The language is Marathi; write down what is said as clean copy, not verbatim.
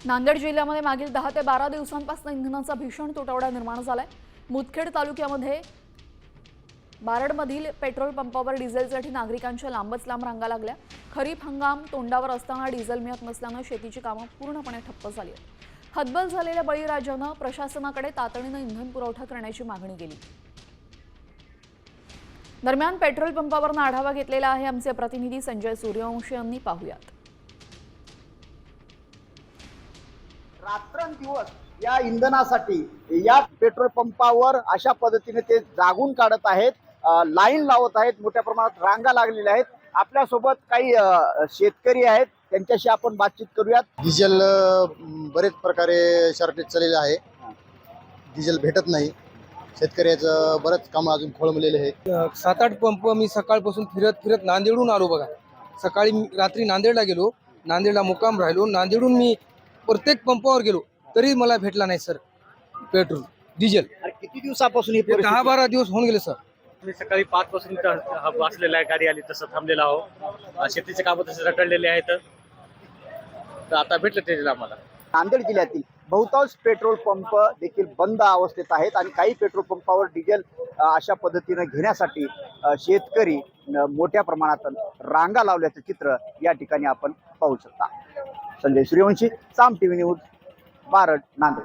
नांदेड जिल्ह्यामध्ये मागील 10 ते 12 दिवसांपासून इंधनाचा भीषण तुटवडा निर्माण झालाय। मुदखेड तालुक्यामध्ये बारडमधील पेट्रोल पंपावर डिझेलसाठी नागरिकांच्या लांबच लांब रांगा लागल्या। खरीप हंगाम तोंडावर असताना डिझेल मिळत नसल्याने शेतीची कामं पूर्णपणे ठप्प झाली आहेत। हतबल झालेल्या बळीराजानं प्रशासनाकडे तातडीने इंधन पुरवठा करण्याची मागणी केली। दरम्यान पेट्रोल पंपावर आढावा घेतलेला आहे आमचे प्रतिनिधी संजय सूर्यवंशी यांनी। पाहूयात। रात्रंदिवस या इंधनासाठी या पेट्रोल पंपावर अशा पद्धतीने ते जागून काढत आहेत, लाईन लावत आहेत, मोठ्या प्रमाणात रांगा लागलेल्या आहेत। आपल्यासोबत काही शेतकरी आहेत, त्यांच्याशी आपण बातचीत करूयात। डिझेल बरेच प्रकारे शॉर्टेज चाललेलं आहे, डिझेल भेटत नाही। शेतकऱ्याचं बरंच काम अजून खोळंबलेले आहेत। 7-8 पंप मी सकाळपासून फिरत नांदेडहून आलो बघा। सकाळी रात्री नांदेडला गेलो, नांदेडला मुक्काम राहिलो, नांदेडहून मी प्रत्येक पंपावर गेलो तरी मला भेटला नाही सर पेट्रोल डिझेल। किती दिवसापासून ही परिस्थिती? 10-12 दिवस होऊन गेले सर। मी सकाळी 5 पासून बसलेला आहे, गाडी आली तसं थांबलेला आहो। शेतीचे कामं तसे रखडलेले आहेत, तर आता भेटले डिझेल आम्हाला। नांदेड जिल्ह्यातील बहुतांश पेट्रोल पंप देखील बंद अवस्थेत आहेत आणि काही पेट्रोल पंपावर डिझेल अशा पद्धतीने घेण्यासाठी शेतकरी मोठ्या प्रमाणात रांगा लावल्याचं चित्र या ठिकाणी आपण पाहू शकता। संजय सूर्यवंशी, साम टीव्ही न्यूज, बारड, नांदेड।